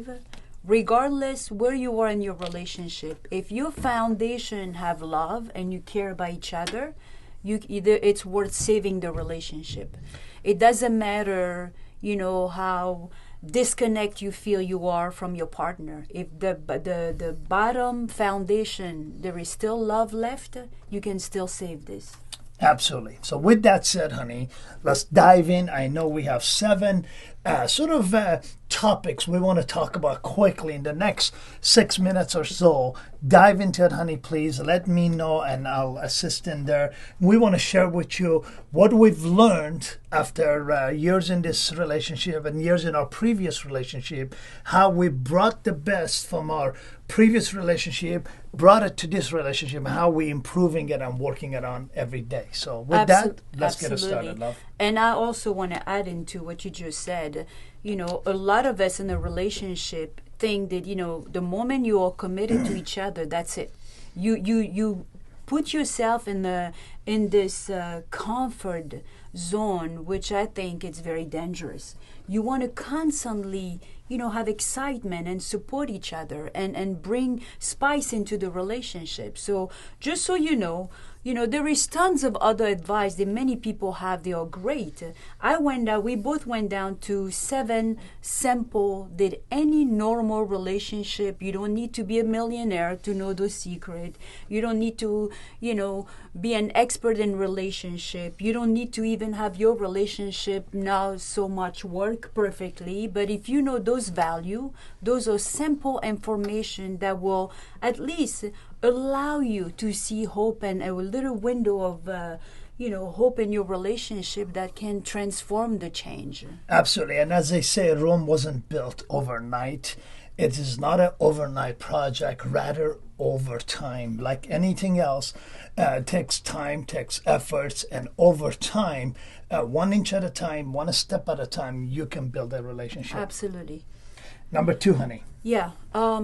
believe, regardless where you are in your relationship, if your foundation have love and you care about each other, you either it's worth saving the relationship. It doesn't matter, how disconnect you feel you are from your partner. If the bottom foundation there is still love left, you can still save this. Absolutely. So with that said, honey, let's dive in. I know we have seven topics we want to talk about quickly in the next 6 minutes or so. Dive into it, honey, please. Let me know and I'll assist in there. We want to share with you what we've learned after years in this relationship and years in our previous relationship, how we brought the best from our previous relationship, brought it to this relationship, and how we improving it and working it on every day. So with that, let's get it started, love. And I also want to add into what you just said. A lot of us in a relationship think that, the moment you are committed to each other, that's it. You put yourself in this comfort zone, which I think is very dangerous. You want to constantly, have excitement and support each other and bring spice into the relationship. So just so there is tons of other advice that many people have. They are great. We both went down to 7 simple that any normal relationship, you don't need to be a millionaire to know the secret. You don't need to, be an expert in relationship. You don't need to even have your relationship now so much work perfectly. But if you know those value, those are simple information that will at least allow you to see hope and a little window of hope in your relationship that can transform the change. Absolutely. And as they say, Rome wasn't built overnight. It is not an overnight project, rather over time. Like anything else, takes time, takes efforts, and over time, 1 inch at a time, 1 step at a time, you can build a relationship. Absolutely. Number 2, honey. Yeah.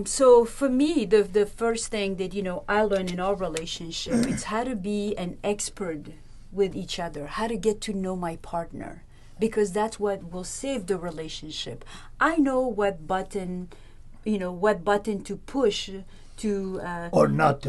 So for me, the first thing that, I learned in our relationship, it's how to be an expert with each other, how to get to know my partner, because that's what will save the relationship. I know what button to push to or not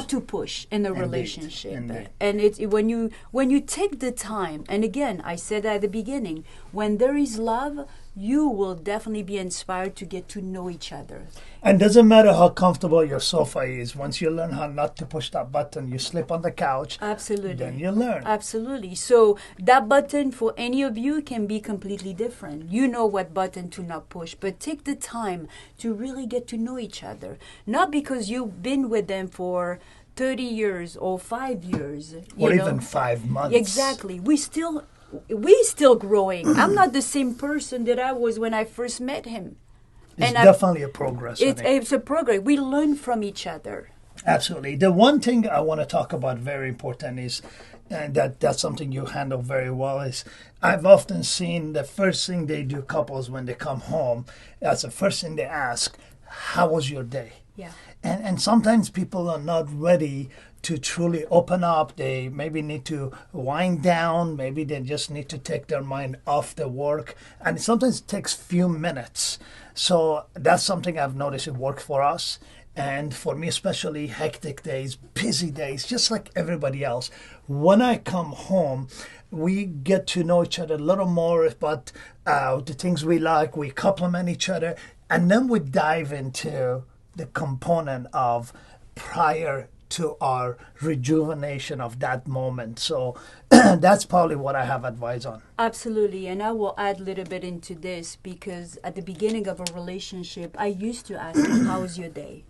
to push in a relationship. Indeed. And it's when you take the time, and again, I said at the beginning, when there is love, you will definitely be inspired to get to know each other. And doesn't matter how comfortable your sofa is. Once you learn how not to push that button, you slip on the couch. Absolutely. Then you learn. Absolutely. So that button for any of you can be completely different. You know what button to not push, but take the time to really get to know each other. Not because you've been with them for 30 years or 5 years. Or even 5 months. Exactly. We still growing. I'm not the same person that I was when I first met him. It's definitely a progress. It's a progress. We learn from each other. Absolutely. The one thing I want to talk about very important is, and that's something you handle very well, is I've often seen the first thing they do, couples, when they come home, that's the first thing they ask, how was your day? Yeah. And sometimes people are not ready to truly open up. They maybe need to wind down. Maybe they just need to take their mind off the work. And sometimes it takes few minutes. So that's something I've noticed it worked for us. And for me, especially hectic days, busy days, just like everybody else. When I come home, we get to know each other a little more about the things we like. We compliment each other. And then we dive into the component of prior to our rejuvenation of that moment. So that's probably what I have advice on. Absolutely. And I will add a little bit into this because at the beginning of a relationship, I used to ask him, how's your day?